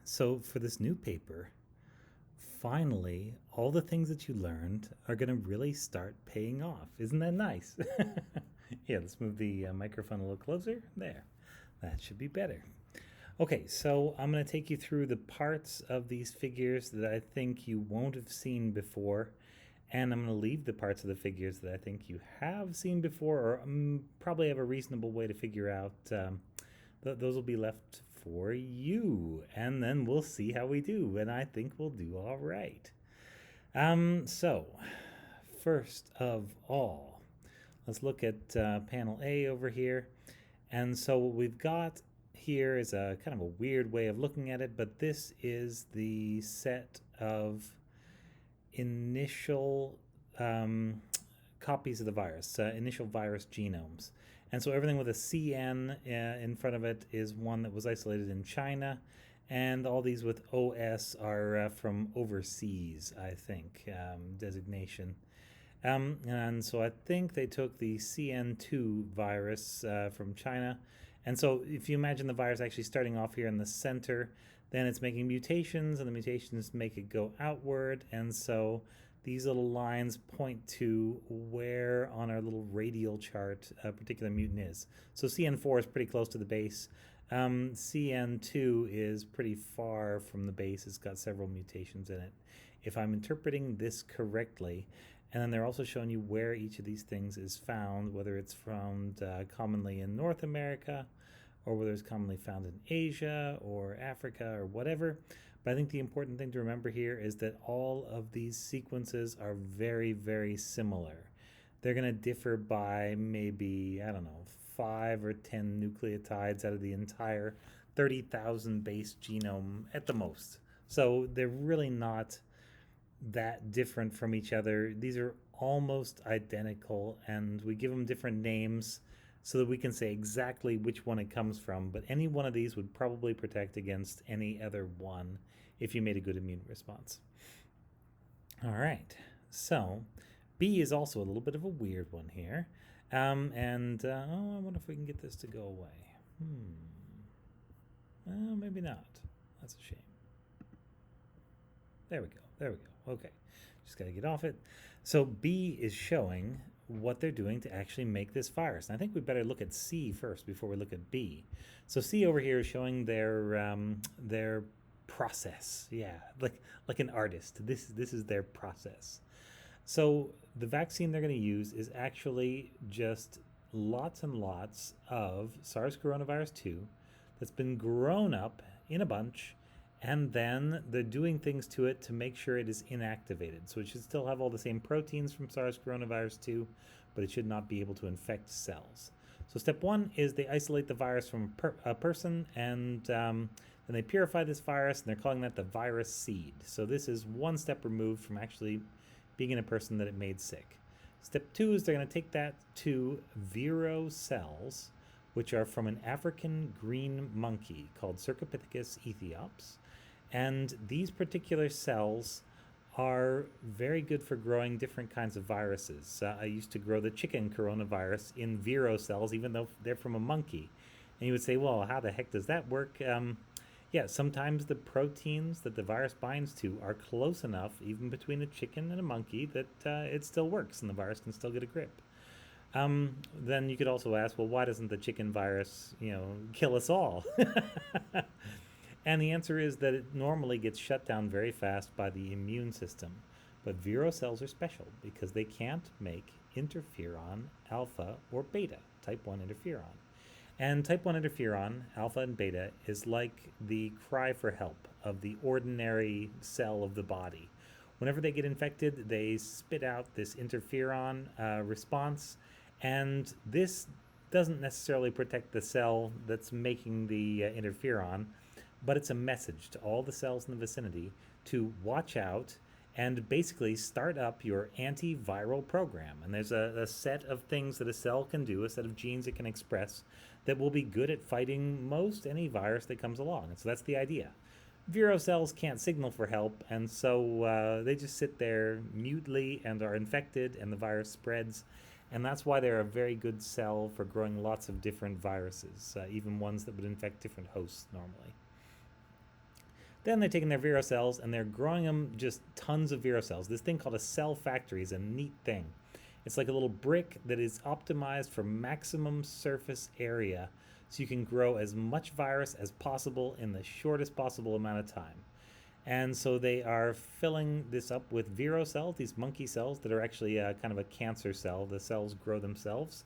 So for this new paper, finally, all the things that you learned are going to really start paying off. Isn't that nice? Yeah, let's move the microphone a little closer. There. That should be better. Okay, so I'm going to take you through the parts of these figures that I think you won't have seen before, and I'm going to leave the parts of the figures that I think you have seen before or probably have a reasonable way to figure out. Those will be left for you, and then we'll see how we do, and I think we'll do all right. So, first of all, let's look at panel A over here. And so what we've got here is a kind of a weird way of looking at it, but this is the set of initial copies of the virus, initial virus genomes. And so everything with a CN in front of it is one that was isolated in China, and all these with OS are from overseas, I think, designation. And so I think they took the CN2 virus from China. And so if you imagine the virus actually starting off here in the center, then it's making mutations, and the mutations make it go outward. And so these little lines point to where on our little radial chart a particular mutant is. So CN4 is pretty close to the base. CN2 is pretty far from the base. It's got several mutations in it, if I'm interpreting this correctly. And then they're also showing you where each of these things is found, whether it's found commonly in North America, or whether it's commonly found in Asia or Africa or whatever. But I think the important thing to remember here is that all of these sequences are very, very similar. They're going to differ by maybe, I don't know, 5 or 10 nucleotides out of the entire 30,000 base genome at the most. So they're really not that different from each other. These are almost identical, and we give them different names so that we can say exactly which one it comes from, but any one of these would probably protect against any other one if you made a good immune response. All right, so B is also a little bit of a weird one here. I wonder if we can get this to go away. Well, maybe not. That's a shame. There we go. Okay, just got to get off it. So B is showing what they're doing to actually make this virus. And I think we better look at C first before we look at B. So C over here is showing their process. Yeah, like an artist. This is their process. So the vaccine they're going to use is actually just lots and lots of SARS coronavirus 2 that's been grown up in a bunch, and then they're doing things to it to make sure it is inactivated. So it should still have all the same proteins from SARS coronavirus 2, but it should not be able to infect cells. So step one is they isolate the virus from a person, and then they purify this virus, and they're calling that the virus seed. So this is one step removed from actually being in a person that it made sick. Step two is they're going to take that to vero cells, which are from an African green monkey called Cercopithecus ethiops. And these particular cells are very good for growing different kinds of viruses. I used to grow the chicken coronavirus in vero cells, even though they're from a monkey. And you would say, well, how the heck does that work? Yeah, sometimes the proteins that the virus binds to are close enough, even between a chicken and a monkey, that it still works and the virus can still get a grip. Then you could also ask, well, why doesn't the chicken virus, kill us all? And the answer is that it normally gets shut down very fast by the immune system. But vero cells are special because they can't make interferon alpha or beta, type 1 interferon. And type 1 interferon, alpha and beta, is like the cry for help of the ordinary cell of the body. Whenever they get infected, they spit out this interferon response, and this doesn't necessarily protect the cell that's making the interferon, but it's a message to all the cells in the vicinity to watch out and basically start up your antiviral program. And there's a set of things that a cell can do, a set of genes it can express that will be good at fighting most any virus that comes along. And so that's the idea. Vero cells can't signal for help, and so they just sit there mutely and are infected, and the virus spreads. And that's why they're a very good cell for growing lots of different viruses, even ones that would infect different hosts normally. Then they're taking their Vero cells and they're growing them just tons of Vero cells. This thing called a cell factory is a neat thing. It's like a little brick that is optimized for maximum surface area, so you can grow as much virus as possible in the shortest possible amount of time. And so they are filling this up with Vero cells, these monkey cells that are actually kind of a cancer cell. The cells grow themselves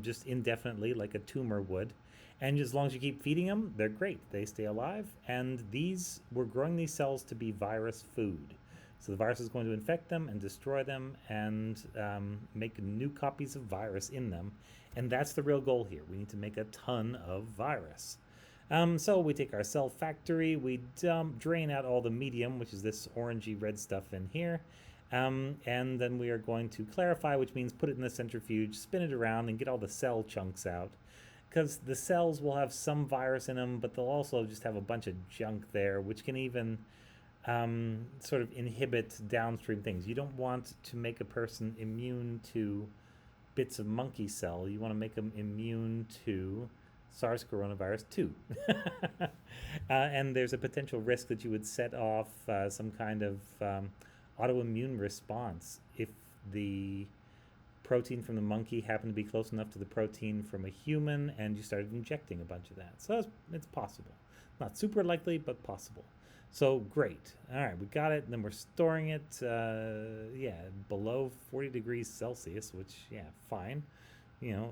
just indefinitely like a tumor would. And as long as you keep feeding them, they're great. They stay alive. And we're growing these cells to be virus food. So the virus is going to infect them and destroy them and make new copies of virus in them. And that's the real goal here. We need to make a ton of virus. So we take our cell factory, we drain out all the medium, which is this orangey red stuff in here. And then we are going to clarify, which means put it in the centrifuge, spin it around, and get all the cell chunks out. Because the cells will have some virus in them, but they'll also just have a bunch of junk there, which can even sort of inhibit downstream things. You don't want to make a person immune to bits of monkey cell. You want to make them immune to SARS coronavirus 2. And there's a potential risk that you would set off some kind of autoimmune response if the protein from the monkey happened to be close enough to the protein from a human and you started injecting a bunch of that. So it's possible. Not super likely, but possible. So great. All right, we got it. And then we're storing it, below 40 degrees Celsius, which, fine.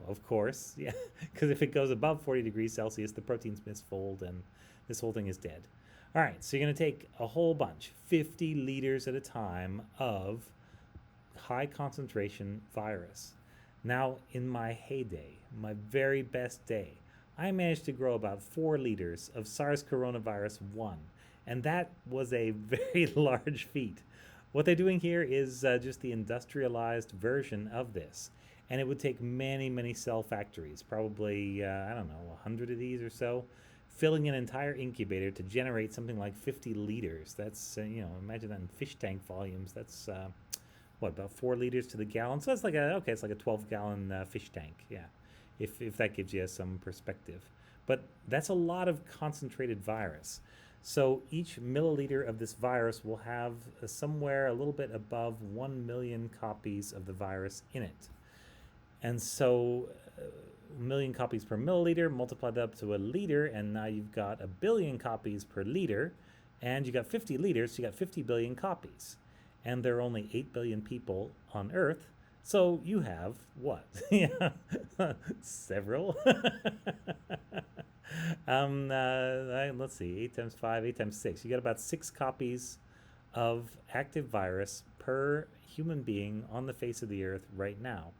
Of course, because if it goes above 40 degrees Celsius, the proteins misfold and this whole thing is dead. All right, so you're going to take a whole bunch, 50 liters at a time of high concentration virus. Now, in my heyday, my very best day, I managed to grow about 4 liters of SARS coronavirus 1, and that was a very large feat. What they're doing here is just the industrialized version of this. And it would take many, many cell factories, probably, 100 of these or so, filling an entire incubator to generate something like 50 liters. That's, imagine that in fish tank volumes. That's, about 4 liters to the gallon? So that's like it's like a 12-gallon fish tank, if that gives you some perspective. But that's a lot of concentrated virus. So each milliliter of this virus will have somewhere a little bit above 1 million copies of the virus in it. And so 1 million copies per milliliter, multiply that up to a liter, and now you've got 1 billion copies per liter, and you got 50 liters, so you got 50 billion copies. And there are only 8 billion people on Earth, so you have what? Several. Let's see, 8 times 5, 8 times 6. You got about 6 copies of active virus per human being on the face of the Earth right now.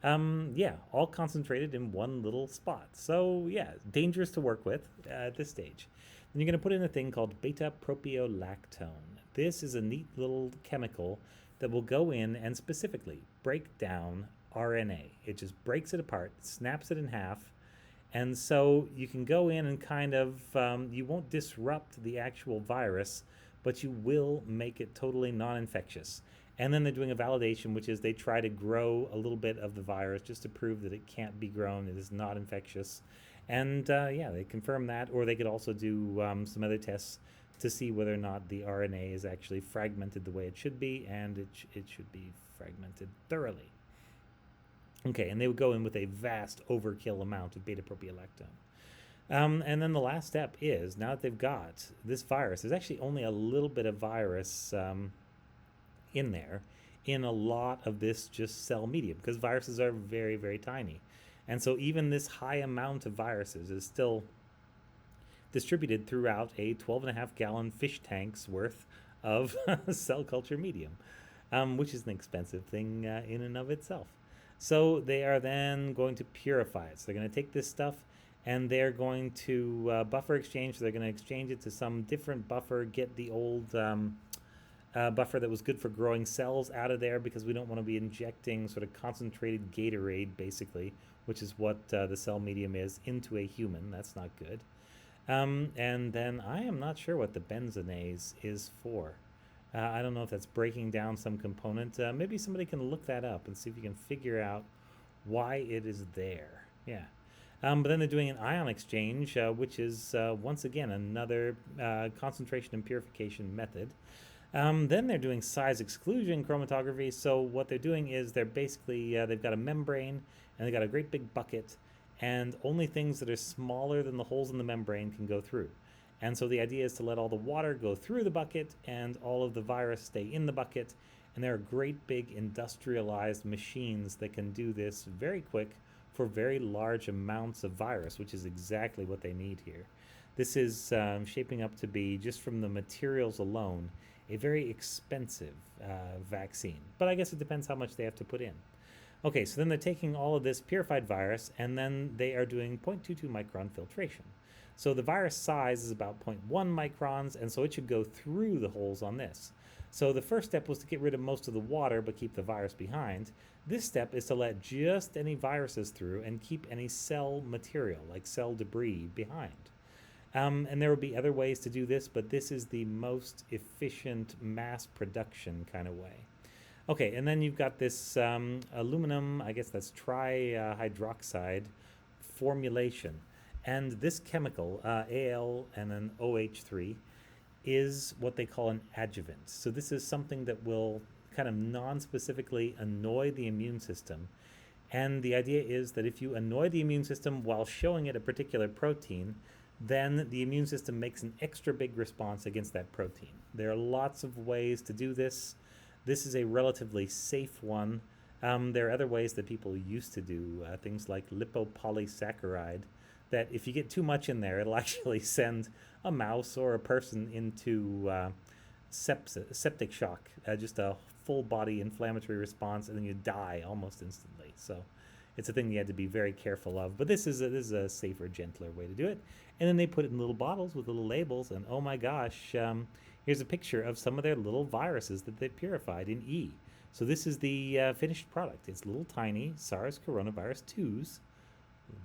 All concentrated in one little spot. So, dangerous to work with at this stage. Then you're going to put in a thing called beta-propiolactone. This is a neat little chemical that will go in and specifically break down RNA. It just breaks it apart, snaps it in half, and so you can go in and kind of, you won't disrupt the actual virus, but you will make it totally non-infectious. And then they're doing a validation, which is they try to grow a little bit of the virus just to prove that it can't be grown, it is not infectious. And they confirm that, or they could also do some other tests to see whether or not the RNA is actually fragmented the way it should be, and it should be fragmented thoroughly. Okay, and they would go in with a vast overkill amount of beta-propiolactone. And then the last step is, now that they've got this virus, there's actually only a little bit of virus in there in a lot of this just cell medium, because viruses are very, very tiny. And so even this high amount of viruses is still distributed throughout a 12.5-gallon fish tank's worth of cell culture medium, which is an expensive thing in and of itself. So they are then going to purify it. So they're going to take this stuff and they're going to buffer exchange. So they're going to exchange it to some different buffer, get the old buffer that was good for growing cells out of there, because we don't want to be injecting sort of concentrated Gatorade, basically, which is what the cell medium is, into a human. That's not good. And then I am not sure what the benzonase is for. I don't know if that's breaking down some component. Maybe somebody can look that up and see if you can figure out why it is there. But then they're doing an ion exchange, which is once again another concentration and purification method. Then they're doing size exclusion chromatography. So what they're doing is they're basically, they've got a membrane and they've got a great big bucket, and only things that are smaller than the holes in the membrane can go through. And so the idea is to let all the water go through the bucket and all of the virus stay in the bucket. And there are great big industrialized machines that can do this very quick for very large amounts of virus, which is exactly what they need here. This is shaping up to be, just from the materials alone, a very expensive vaccine. But I guess it depends how much they have to put in. Okay, so then they're taking all of this purified virus and then they are doing 0.22 micron filtration. So the virus size is about 0.1 microns, and so it should go through the holes on this. So the first step was to get rid of most of the water but keep the virus behind. This step is to let just any viruses through and keep any cell material, like cell debris, behind. And there will be other ways to do this, but this is the most efficient mass production kind of way. Okay, and then you've got this aluminum, I guess that's trihydroxide formulation. And this chemical, Al and then OH3, is what they call an adjuvant. So this is something that will kind of non-specifically annoy the immune system. And the idea is that if you annoy the immune system while showing it a particular protein, then the immune system makes an extra big response against that protein. There are lots of ways to do this. This is a relatively safe one. There are other ways that people used to do things like lipopolysaccharide, that if you get too much in there, it'll actually send a mouse or a person into septic shock, just a full body inflammatory response, and then you die almost instantly. So it's a thing you had to be very careful of. But this is a safer, gentler way to do it. And then they put it in little bottles with little labels, and oh my gosh, here's a picture of some of their little viruses that they purified in E. So this is the finished product. It's little tiny SARS coronavirus 2s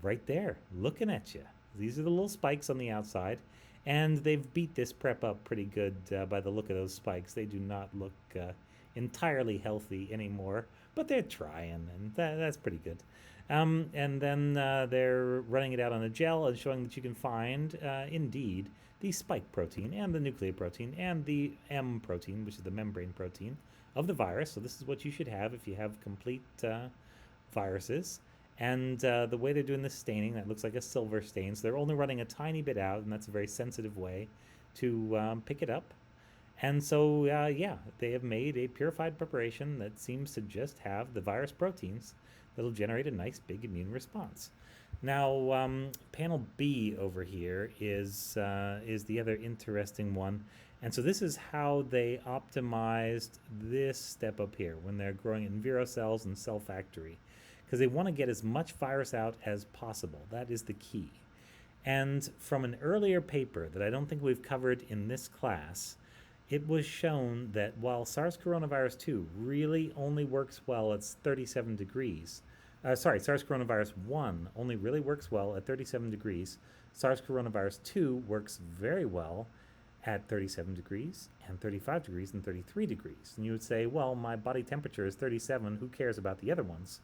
right there, looking at you. These are the little spikes on the outside, and they've beat this prep up pretty good by the look of those spikes. They do not look entirely healthy anymore, but they're trying, and that's pretty good. And then they're running it out on a gel and showing that you can find, indeed, the spike protein and the nucleoprotein and the M protein, which is the membrane protein of the virus. So this is what you should have if you have complete viruses. And the way they're doing this staining, that looks like a silver stain. So they're only running a tiny bit out, and that's a very sensitive way to pick it up. And so, yeah, they have made a purified preparation that seems to just have the virus proteins that'll generate a nice big immune response. Now, panel B over here is the other interesting one. And so this is how they optimized this step up here when they're growing in viro cells and cell factory, because they want to get as much virus out as possible. That is the key. And from an earlier paper that I don't think we've covered in this class, it was shown that while SARS coronavirus 2 really only works well at 37 degrees, SARS coronavirus 1 only really works well at 37 degrees, SARS coronavirus 2 works very well at 37 degrees and 35 degrees and 33 degrees. And you would say, well, my body temperature is 37, who cares about the other ones?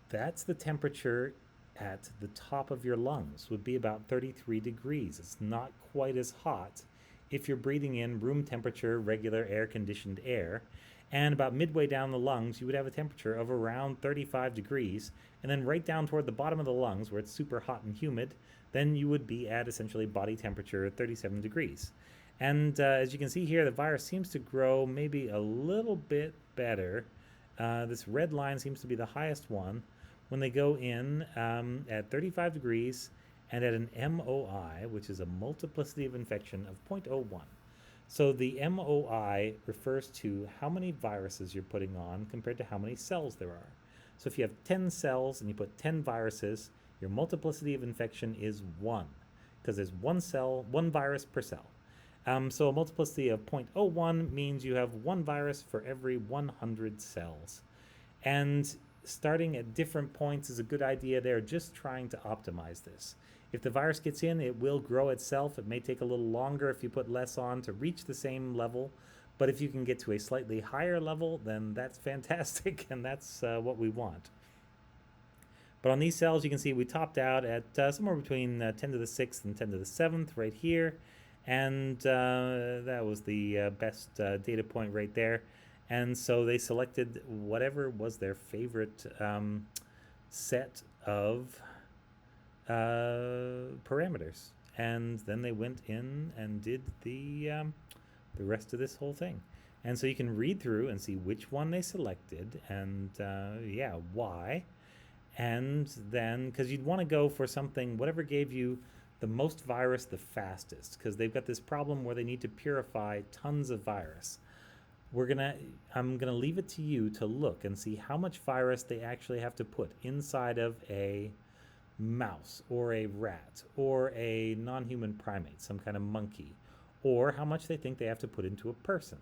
That's the temperature at the top of your lungs, would be about 33 degrees. It's not quite as hot if you're breathing in room temperature, regular air-conditioned air. And about midway down the lungs, you would have a temperature of around 35 degrees. And then right down toward the bottom of the lungs, where it's super hot and humid, then you would be at essentially body temperature at 37 degrees. And as you can see here, the virus seems to grow maybe a little bit better. This red line seems to be the highest one when they go in at 35 degrees and at an MOI, which is a multiplicity of infection of 0.01. So the MOI refers to how many viruses you're putting on compared to how many cells there are. So if you have 10 cells and you put 10 viruses, your multiplicity of infection is 1, because there's one virus per cell. So a multiplicity of 0.01 means you have one virus for every 100 cells. And starting at different points is a good idea. They're just trying to optimize this. If the virus gets in, it will grow itself. It may take a little longer if you put less on to reach the same level. But if you can get to a slightly higher level, then that's fantastic, and that's what we want. But on these cells, you can see we topped out at somewhere between 10 to the 6th and 10 to the 7th right here. And that was the best data point right there. And so they selected whatever was their favorite set of parameters. And then they went in and did the rest of this whole thing. And so you can read through and see which one they selected and, yeah, why. And then, because you'd want to go for something, whatever gave you the most virus the fastest, because they've got this problem where they need to purify tons of virus. I'm gonna leave it to you to look and see how much virus they actually have to put inside of a mouse or a rat or a non-human primate, some kind of monkey, or how much they think they have to put into a person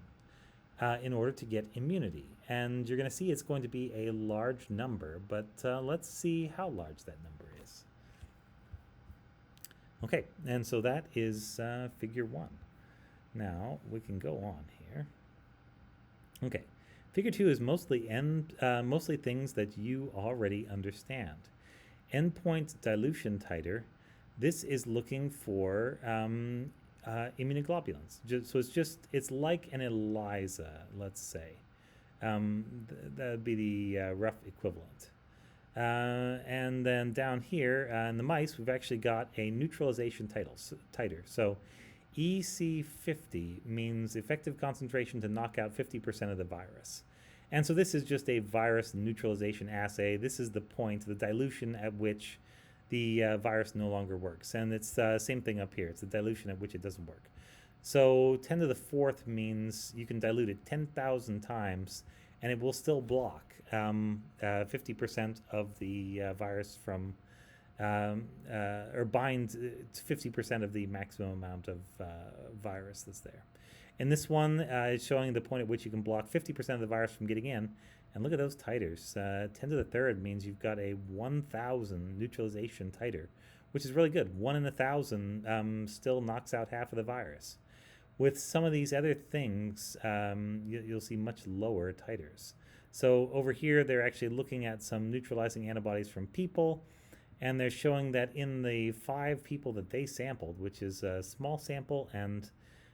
in order to get immunity. And you're going to see it's going to be a large number, but let's see how large that number is. Okay, and so that is figure 1. Now we can go on here. Okay, figure 2 is mostly things that you already understand. Endpoint dilution titer. This is looking for immunoglobulins. So it's like an ELISA, let's say. That would be the rough equivalent. And then down here in the mice, we've actually got a neutralization titer. So EC50 means effective concentration to knock out 50% of the virus. And so this is just a virus neutralization assay. This is the point, the dilution at which the virus no longer works. And it's the same thing up here. It's the dilution at which it doesn't work. So 10 to the 4th means you can dilute it 10,000 times and it will still block 50% of the virus from, or bind 50% of the maximum amount of virus that's there. And this one is showing the point at which you can block 50% of the virus from getting in. And look at those titers. 10 to the 3rd means you've got a 1,000 neutralization titer, which is really good. 1 in 1,000 still knocks out half of the virus. With some of these other things, you'll see much lower titers. So over here, they're actually looking at some neutralizing antibodies from people, and they're showing that in the 5 people that they sampled, which is a small sample, and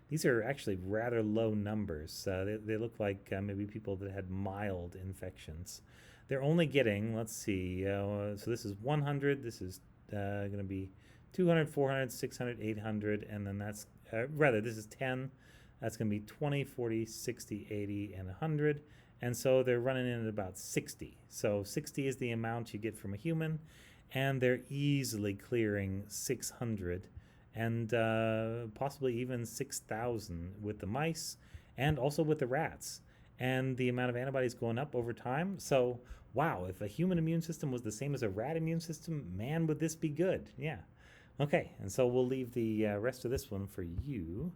these are actually rather low numbers. They look like maybe people that had mild infections. They're only getting, let's see, so this is 100, this is going to be 200, 400, 600, 800, and then that's, this is 10. That's going to be 20, 40, 60, 80, and 100. And so they're running in at about 60. So 60 is the amount you get from a human, and they're easily clearing 600 and possibly even 6,000 with the mice and also with the rats. And the amount of antibodies going up over time. So, wow, if a human immune system was the same as a rat immune system, man, would this be good. Yeah. Okay, and so we'll leave the rest of this one for you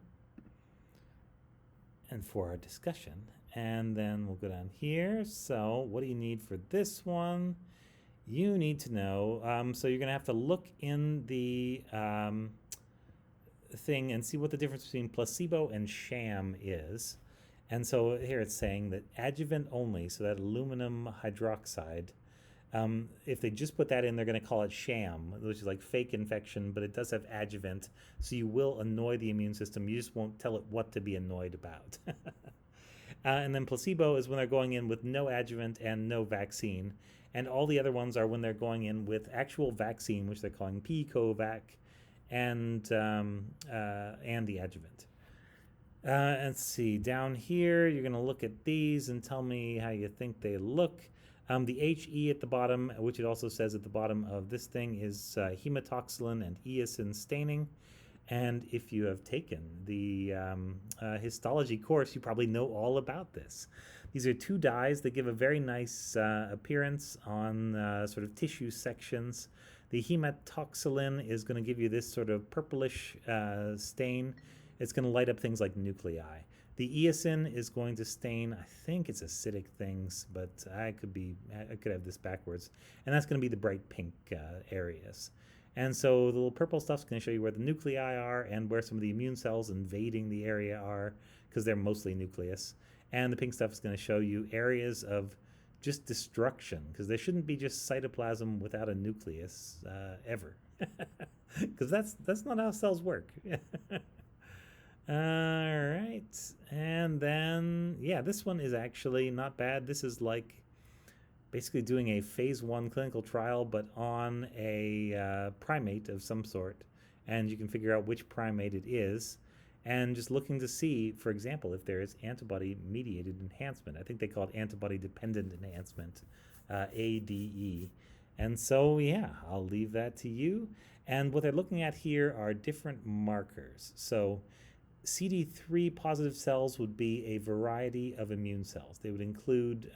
and for our discussion. And then we'll go down here. So what do you need for this one? You need to know, so you're going to have to look in the thing and see what the difference between placebo and sham is. And so here it's saying that adjuvant only, so that aluminum hydroxide, if they just put that in, they're going to call it sham, which is like fake infection, but it does have adjuvant, so you will annoy the immune system. You just won't tell it what to be annoyed about. And then placebo is when they're going in with no adjuvant and no vaccine. And all the other ones are when they're going in with actual vaccine, which they're calling PiCoVacc, and the adjuvant. Let's see, down here, you're going to look at these and tell me how you think they look. The HE at the bottom, which it also says at the bottom of this thing, is hematoxylin and eosin staining. And if you have taken the histology course, you probably know all about this. These are 2 dyes that give a very nice appearance on sort of tissue sections. The hematoxylin is going to give you this sort of purplish stain. It's going to light up things like nuclei. The eosin is going to stain, I think it's acidic things, but I could have this backwards. And that's going to be the bright pink areas. And so the little purple stuff's going to show you where the nuclei are and where some of the immune cells invading the area are, because they're mostly nucleus. And the pink stuff is going to show you areas of just destruction, because there shouldn't be just cytoplasm without a nucleus ever, because that's not how cells work. All right, and then yeah, this one is actually not bad. This is like basically doing a phase 1 clinical trial, but on a primate of some sort, and you can figure out which primate it is, and just looking to see, for example, if there is antibody-mediated enhancement. I think they call it antibody-dependent enhancement, ADE. And so, yeah, I'll leave that to you. And what they're looking at here are different markers. So CD3 positive cells would be a variety of immune cells. They would include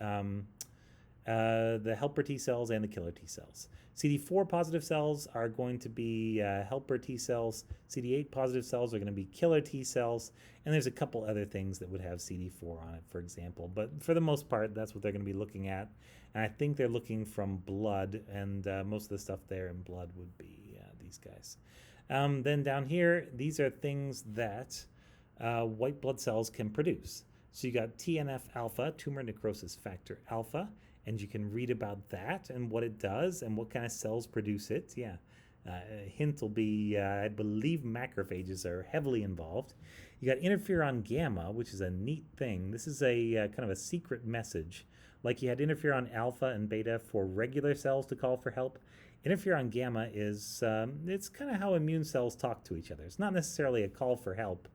the helper T cells and the killer T cells. CD4 positive cells are going to be helper T cells. CD8 positive cells are going to be killer T cells. And there's a couple other things that would have CD4 on it, for example. But for the most part, that's what they're going to be looking at. And I think they're looking from blood, and most of the stuff there in blood would be these guys. Then down here, these are things that white blood cells can produce. So you got TNF alpha, tumor necrosis factor alpha, and you can read about that and what it does and what kind of cells produce it. Yeah, a hint will be, I believe macrophages are heavily involved. You got interferon gamma, which is a neat thing. This is a kind of a secret message. Like you had interferon alpha and beta for regular cells to call for help. Interferon gamma is, it's kind of how immune cells talk to each other. It's not necessarily a call for help.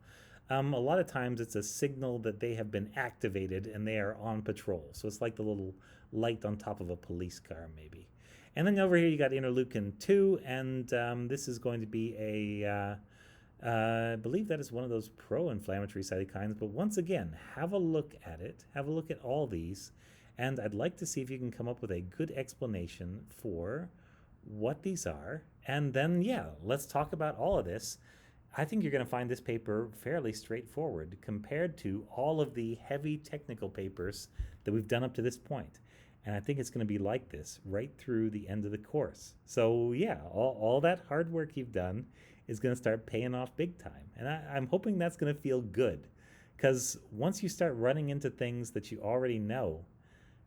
A lot of times it's a signal that they have been activated and they are on patrol. So it's like the little light on top of a police car, maybe. And then over here you got interleukin 2, and this is going to be a, I believe that is one of those pro-inflammatory cytokines. But once again, have a look at it. Have a look at all these. And I'd like to see if you can come up with a good explanation for what these are. And then, yeah, let's talk about all of this. I think you're going to find this paper fairly straightforward compared to all of the heavy technical papers that we've done up to this point. And I think it's going to be like this right through the end of the course. So yeah, all that hard work you've done is going to start paying off big time. And I'm hoping that's going to feel good, because once you start running into things that you already know,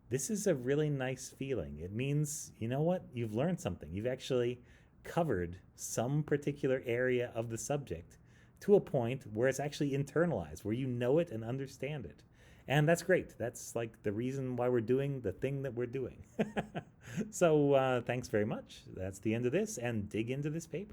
this is a really nice feeling. It means, you know what, you've learned something. You've actually covered some particular area of the subject to a point where it's actually internalized, where you know it and understand it. And that's great. That's like the reason why we're doing the thing that we're doing. So thanks very much. That's the end of this, and dig into this paper.